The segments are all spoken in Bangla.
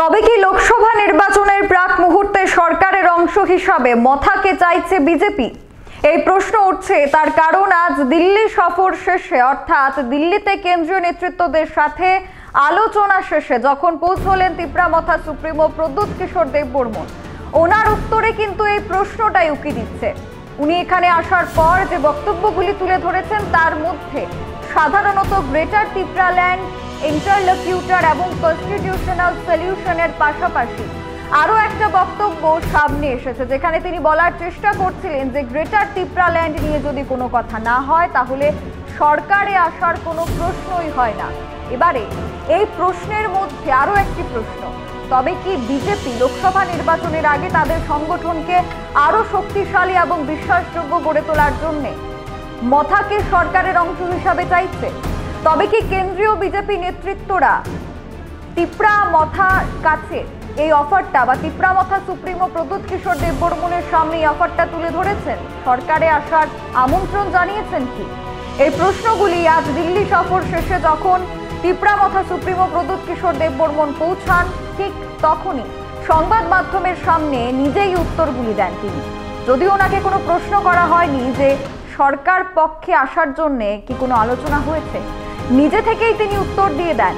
তবে কি লোকসভা নির্বাচনের প্রাক মুহূর্তে সরকারের অংশ হিসাবে মথাকে চাইছে বিজেপি? এই প্রশ্ন উঠছে তার কারণ আজ দিল্লি সফর শেষে অর্থাৎ দিল্লিতে কেন্দ্রীয় নেতৃত্বদের সাথে আলোচনা শেষে যখন পৌঁছলেন তিপ্রামথা সুপ্রিমো প্রদ্যুৎ কিশোর দেববর্মন, ওনার উত্তরে কিন্তু এই প্রশ্নটাই উকি দিচ্ছে। উনি এখানে আসার পর যে বক্তব্যগুলি তুলে ধরেছেন তার মধ্যে সাধারণত গ্রেটার ত্রিপুরাল্যান্ড ইন্টারলকিউটর এবং কনস্টিটিউশনাল সলিউশনের পাশাপাশি আরো একটা বক্তব্য সামনে এসেছে, যেখানে তিনি বলার চেষ্টা করছিলেন যে গ্রেটার ত্রিপুরাল্যান্ড নিয়ে যদি কোনো কথা না হয় তাহলে সরকারে আসার কোনো প্রশ্নই হয় না। এবারে এই প্রশ্নের মধ্যে আরো একটি প্রশ্ন, তবে কি বিজেপি লোকসভা নির্বাচনের আগে তাদের সংগঠনকে আরো শক্তিশালী এবং বিশ্বাসযোগ্য গড়ে তোলার জন্য মথাকে সরকারের অংশ হিসাবে চাইছে? তবে কি কেন্দ্রীয় বিজেপি নেতৃত্বরা তিপ্রামথার কাছে এই অফারটা বা তিপ্রামথা সুপ্রিমো প্রদ্যুৎ কিশোর দেববর্মনের সামনে এই অফারটা তুলে ধরেছেন, সরকারে আসার আমন্ত্রণ জানিয়েছেন কি? এই প্রশ্নগুলি আজ দিল্লি সফর শেষে যখন তিপ্রামথা সুপ্রিমো প্রদ্যুৎ কিশোর দেববর্মন পৌঁছান, ঠিক তখনই সংবাদ মাধ্যমের সামনে নিজেই উত্তরগুলি দেন তিনি। যদিও ওনাকে কোনো প্রশ্ন করা হয়নি যে সরকার পক্ষে আসার জন্য কি কোনো আলোচনা হয়েছে, নিজে থেকেই তিনি উত্তর দিয়ে দেন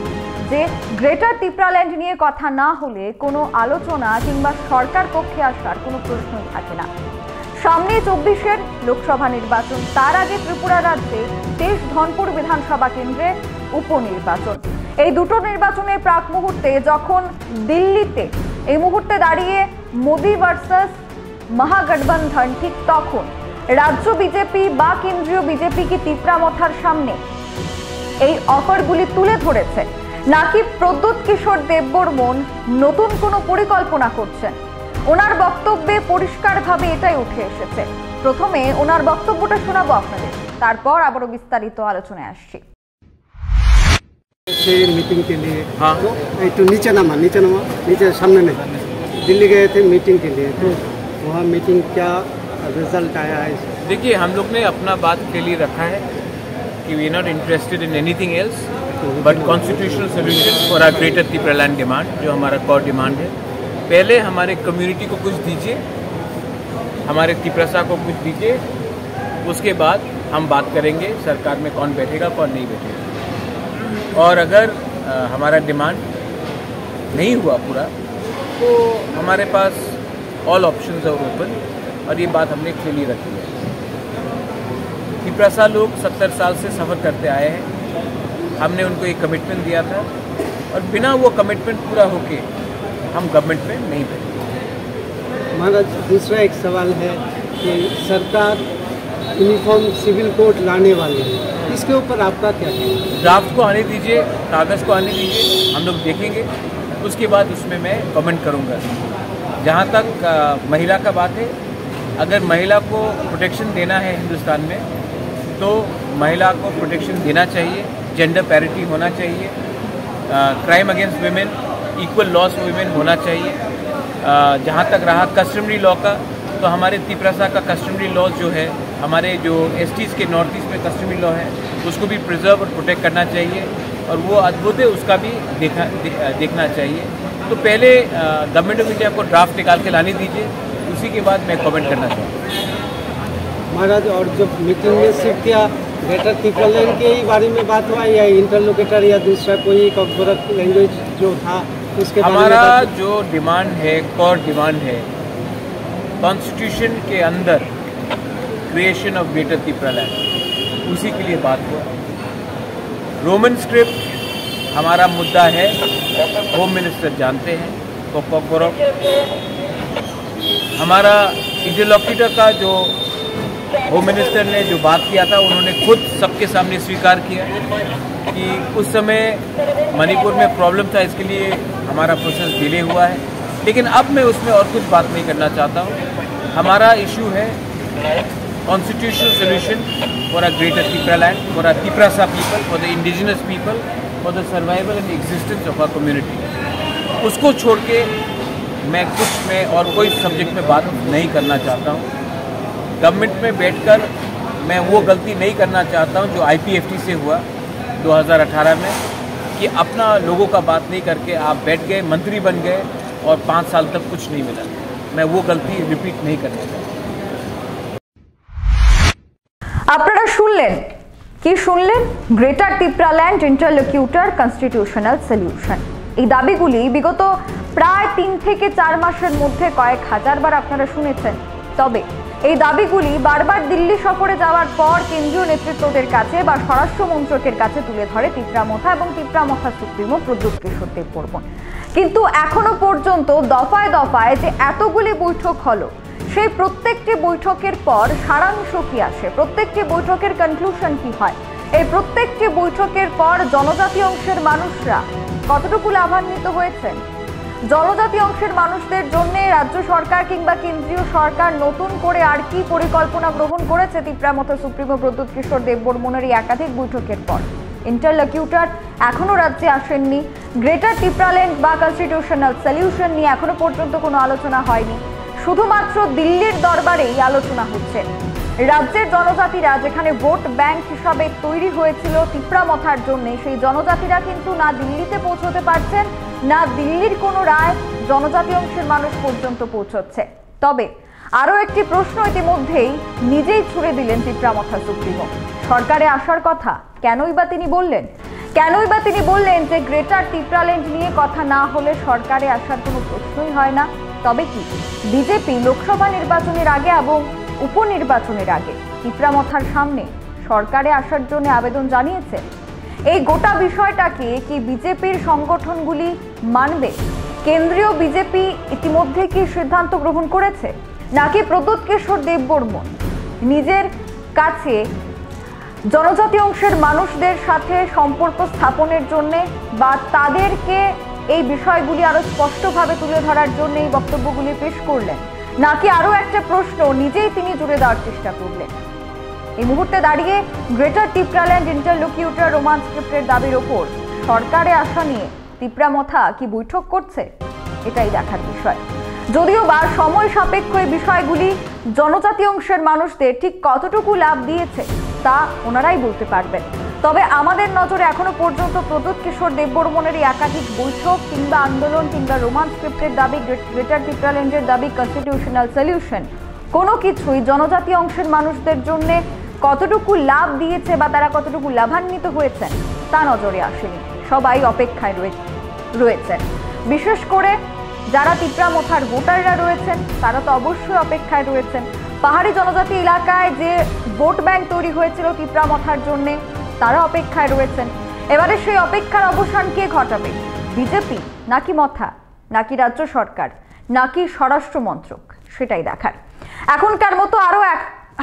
যে গ্রেটার ত্রিপুরাল্যান্ড নিয়ে কথা না হলে কোনো আলোচনা কিংবা সরকার পক্ষে আসার কোনো প্রশ্নই থাকে না। সামনে 24-এর লোকসভা নির্বাচন, তার আগে ত্রিপুরা রাজ্যে ধনপুর বিধানসভা কেন্দ্রে উপনির্বাচন। এই দুটো নির্বাচনের প্রাক মুহূর্তে যখন দিল্লিতে এই মুহূর্তে দাঁড়িয়ে মোদি ভার্সাস মহাগঠবন্ধন, ঠিক তখন রাজ্য বিজেপি বা কেন্দ্রীয় বিজেপি কি তিপ্রামথার সামনে এই অফারগুলি তুলে ধরেছে, নাকি প্রদ্যুৎ কিশোর দেববর্মন নতুন কোনো পরিকল্পনা করছেন? ওনার বক্তব্যে পরিষ্কারভাবে এটাই উঠে এসেছে। প্রথমে ওনার বক্তব্যটা শোনাবো আপনাদের, তারপর আবারও বিস্তারিত আলোচনায় আসছি। मीटिंग के लिए हाँ तो नीचे नामा नीचे सामने में दिल्ली गए थे मीटिंग के लिए, तो वहाँ मीटिंग क्या रिजल्ट आया है? देखिए, हम लोग ने अपना बात के लिए रखा है कि we are not interested in anything else but constitutional solution for our greater Tripuraland demand, जो हमारा कोर डिमांड है। पहले हमारे कम्युनिटी को कुछ दीजिए, हमारे त्रिपुरा को कुछ दीजिए, उसके बाद हम बात करेंगे सरकार में कौन बैठेगा कौन नहीं बैठेगा। और अगर हमारा डिमांड नहीं हुआ पूरा तो हमारे पास ऑल ऑप्शंस आर ओपन, और ये बात हमने क्लियरली रखी है। त्रिपुरा लोग 70 साल से सफ़र करते आए हैं, हमने उनको एक कमिटमेंट दिया था, और बिना वो कमिटमेंट पूरा होके हम गवर्नमेंट में नहीं बैठे। हमारा दूसरा एक सवाल है कि सरकार यूनिफॉर्म सिविल कोड लाने वाली है, इसके ऊपर आपका क्या कहना है? ड्राफ्ट को आने दीजिए, कागज़ को आने दीजिए, हम लोग देखेंगे, उसके बाद उसमें मैं कमेंट करूंगा। जहाँ तक महिला का बात है, अगर महिला को प्रोटेक्शन देना है हिंदुस्तान में तो महिला को प्रोटेक्शन देना चाहिए, जेंडर पैरिटी होना चाहिए, crime against women, equal loss women होना चाहिए। जहाँ तक रहा कस्टमरी लॉ का, तो हमारे त्रिपुरा का कस्टमरी लॉ जो है, हमारे जो एसटीज़ के नॉर्थ ईस्ट में कस्टमरी लॉ है, उसको भी प्रिजर्व और प्रोटेक्ट करना चाहिए, और वो अद्भुत है, उसका भी देखना चाहिए। तो पहले गवर्नमेंट ऑफ इंडिया को ड्राफ्ट निकाल के लाने दीजिए, उसी के बाद मैं कमेंट करना चाहूँगा। महाराज, और जब मीटिंग में सिर्फ क्या ग्रेटर त्रिपुरालैंड के ही बारे में बात हुआ या इंटरलोकेटर या दूसरा कोई कॉर्पोरेट लैंग्वेज जो था उसके बारे में? हमारा जो डिमांड है, कोर डिमांड है, कॉन्स्टिट्यूशन के अंदर क्रिएशन ऑफ ग्रेटर त्रिपुरालैंड, उसी के लिए बात हुआ। रोमन स्क्रिप्ट हमारा मुद्दा है, होम मिनिस्टर जानते हैं, कोकोगोरो। हमारा इंटरलॉक्यूटर का जो होम मिनिस्टर ने जो बात किया था, उन्होंने खुद सबके सामने स्वीकार किया कि उस समय मणिपुर में प्रॉब्लम था, इसके लिए हमारा प्रोसेस डिले हुआ है। लेकिन अब मैं उसमें और कुछ बात नहीं करना चाहता हूँ। हमारा इशू है constitutional solution for a greater Tripuraland, for a Tripura people, for the indigenous people, for the survival and existence of our community. उसको छोड़ के मैं और कोई सब्जेक्ट में बात नहीं करना चाहता हूँ। गवर्नमेंट में बैठकर मैं वो गलती नहीं करना चाहता हूँ जो IPFT से हुआ 2018 में, कि अपना लोगों का बात नहीं करके आप बैठ गए, मंत्री बन गए और 5 साल तक कुछ नहीं मिला। मैं वो गलती रिपीट नहीं करना चाहता। আপনারা শুনলেন কি শুনলেন? গ্রেটার তিপ্রাল্যান্ড ইন্টারলোকিউটর কনস্টিটিউশনাল সলিউশন, এই দাবিগুলি বিগত প্রায় 3 থেকে 4 মাসের মধ্যে কয়েক হাজারবার আপনারা শুনেছেন। তবে এই দাবিগুলি বারবার দিল্লি সফরে যাওয়ার পর কেন্দ্রীয় নেতৃত্বদের কাছে বা স্বরাষ্ট্র মন্ত্রকের কাছে তুলে ধরে তিপ্রামথা এবং তিপ্রামথা সুপ্রিমো প্রদ্যুৎ কিশোর দেববর্মন। কিন্তু এখনো পর্যন্ত দফায় দফায় যে এতগুলি বৈঠক হলো, সেই প্রত্যেকটি বৈঠকের পর সারাংশ কি আসে, প্রত্যেকটি বৈঠকের কনক্লুশন কি হয়, এই প্রত্যেকটি বৈঠকের পর জনজাতি অংশের মানুষরা কতটুকু লাভান্বিত হয়েছেন, জনজাতি অংশের মানুষদের জন্য রাজ্য সরকার কিংবা কেন্দ্রীয় সরকার নতুন করে আর কি পরিকল্পনা গ্রহণ করেছে তিপ্রামথা সুপ্রিমো প্রদ্যুৎ কিশোর দেববর্মনের এই একাধিক বৈঠকের পর। ইন্টারলোকিউটর এখনো রাজ্যে আসেননি, গ্রেটার তিপ্রাল্যান্ড বা কনস্টিটিউশনাল সলিউশন নিয়ে এখনো পর্যন্ত কোনো আলোচনা হয়নি, শুধুমাত্র দিল্লির দরবারেই আলোচনা হচ্ছে। রাজ্যের জনজাতিরা যেখানে ভোট ব্যাংক হিসাবে তৈরি হয়েছিল তিপ্রামথার জন্য, সেই জনজাতিরা কিন্তু না দিল্লিতে পৌঁছতে পারছেন, না দিল্লির কোনো রায় জনজাতি অংশের মানুষ পর্যন্ত পৌঁছচ্ছে। তবে আরও একটি প্রশ্ন ইতিমধ্যেই নিজেই ছুড়ে দিলেন তিপ্রামথা সুপ্রিমো। সরকারে আসার কথা কেনই বা তিনি বললেন? কেনই বা তিনি বললেন যে গ্রেটার তিপ্রাল্যান্ড নিয়ে কথা না হলে সরকারে আসার কোনো প্রশ্নই হয় না? তবে কি বিজেপি লোকসভা নির্বাচনের আগে এবং উপনির্বাচনের আগে তিপ্রামথার সামনে সরকারে আসার জন্য আবেদন জানিয়েছে? এই গোটা বিষয়টাকে কি বিজেপির সংগঠনগুলি মানবে? কেন্দ্রীয় বিজেপি ইতিমধ্যে কি সিদ্ধান্ত গ্রহণ করেছে, নাকি প্রদ্যুৎ কিশোর দেববর্মন নিজের কাছে জনজাতি অংশের মানুষদের সাথে সম্পর্ক স্থাপনের জন্য বা তাদেরকে এই বিষয়গুলি আরো স্পষ্টভাবে তুলে ধরার জন্য এই বক্তব্যগুলি পেশ করলেন, নাকি আরো একটা প্রশ্ন নিজেই তিনি জুড়ে দেওয়ার চেষ্টা করলেন? এই মুহূর্তে দাঁড়িয়ে গ্রেটার তিপ্রাল্যান্ড ইন্টারলোকিউটর রোমান স্ক্রিপ্টের দাবির ওপর সরকারে আসা নিয়ে তিপ্রামথা কি বৈঠক করছে, এটাই দেখার বিষয়। যদিও বা সময় সাপেক্ষ এই বিষয়গুলি জনজাতি অংশের মানুষদের ঠিক কতটুকু লাভ দিয়েছে তা ওনারাই বলতে পারবেন। তবে আমাদের নজরে এখনো পর্যন্ত প্রদ্যুৎ কিশোর দেববর্মনের এই একাধিক বৈঠক কিংবা আন্দোলন কিংবা রোমান স্ক্রিপ্টের দাবি, গ্রেটার তিপ্রাল্যান্ডের দাবি, কনস্টিটিউশনাল সলিউশন, কোনো কিছুই জনজাতি অংশের মানুষদের জন্য কতটুকু লাভ দিয়েছে বা তারা কতটুকু লাভান্বিত হয়েছেন তা নজরে আসেনি। সবাই অপেক্ষায় রয়েছেন। বিশেষ করে যারা তিপ্রামথার ভোটাররা রয়েছেন তারা তো অবশ্যই অপেক্ষায় রয়েছেন। পাহাড়ি জনজাতি এলাকায় যে ভোট ব্যাংক তৈরি হয়েছিল তিপ্রামথার জন্যে, তারা অপেক্ষায় রয়েছেন। এবারে সেই অপেক্ষার অবসান কে ঘটাবে? বিজেপি নাকি মথা, নাকি রাজ্য সরকার, নাকি স্বরাষ্ট্র মন্ত্রক? সেটাই দেখার। এখনকার মতো আরো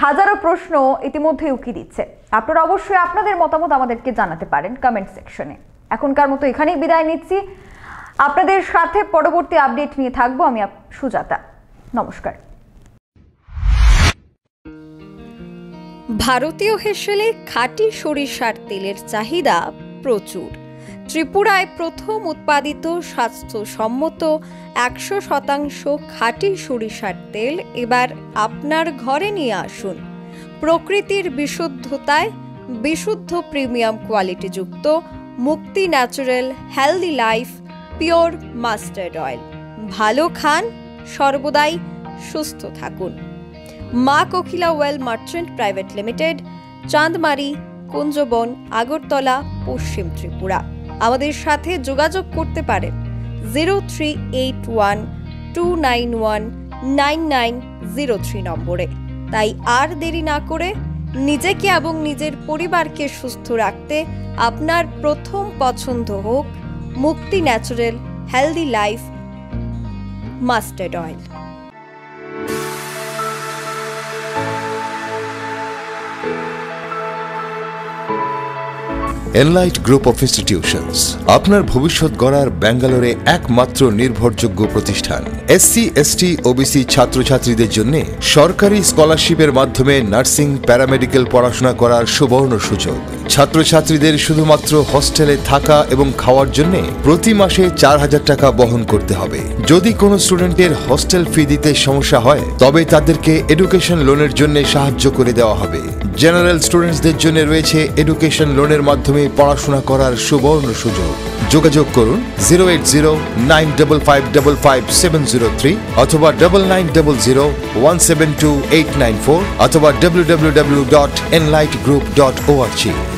হাজারো প্রশ্ন ইতিমধ্যে উকি দিচ্ছে। আপনারা অবশ্যই আপনাদের মতামত আমাদেরকে জানাতে পারেন কমেন্ট সেকশনে। এখনকার মতো এখানেই বিদায় নিচ্ছি। আপনাদের সাথে পরবর্তী আপডেট নিয়ে থাকবো আমি সুজাতা। নমস্কার। ভারতীয় হেসেলে খাঁটি সরিষার তেলের চাহিদা প্রচুর। ত্রিপুরায় প্রথম উৎপাদিত স্বাস্থ্যসম্মত 100% খাঁটি সরিষার তেল এবার আপনার ঘরে নিয়ে আসুন। প্রকৃতির বিশুদ্ধতায় বিশুদ্ধ প্রিমিয়াম কোয়ালিটিযুক্ত মুক্তি natural healthy life pure mustard oil. ভালো খান, সর্বদাই সুস্থ থাকুন। মা কোকিলা ওয়েল মার্চেন্ট প্রাইভেট লিমিটেড, চাঁদমারি, কুঞ্জবন, আগরতলা, পশ্চিম ত্রিপুরা। আমাদের সাথে যোগাযোগ করতে পারেন 038129199903 নম্বরে। তাই আর দেরি না করে নিজেকে এবং নিজের পরিবারকে সুস্থ রাখতে আপনার প্রথম পছন্দ হোক মুক্তি natural healthy life mustard oil. Enlight group of institutions আপনার ভবিষ্যৎ গড়ার ব্যাঙ্গালোরে একমাত্র নির্ভরযোগ্য প্রতিষ্ঠান। এসসি, এসটি, ওবিসি ছাত্রছাত্রীদের জন্য সরকারি স্কলারশিপের মাধ্যমে নার্সিং, প্যারামেডিক্যাল পড়াশোনা করার সুবর্ণ সুযোগ। ছাত্রছাত্রীদের শুধুমাত্র হস্টেলে থাকা এবং খাওয়ার জন্য প্রতি মাসে 4000 টাকা বহন করতে হবে। যদি কোনো স্টুডেন্টের হস্টেল ফি দিতে সমস্যা হয় তবে তাদেরকে এডুকেশন লোনের জন্য সাহায্য করে দেওয়া হবে। জেনারেল স্টুডেন্টসদের জন্য রয়েছে এডুকেশন লোনের মাধ্যমে পড়াশোনা করার সুবর্ণ সুযোগ। যোগাযোগ করুন 08095555703 অথবা 9900172894 অথবা www.enlightgroup.org।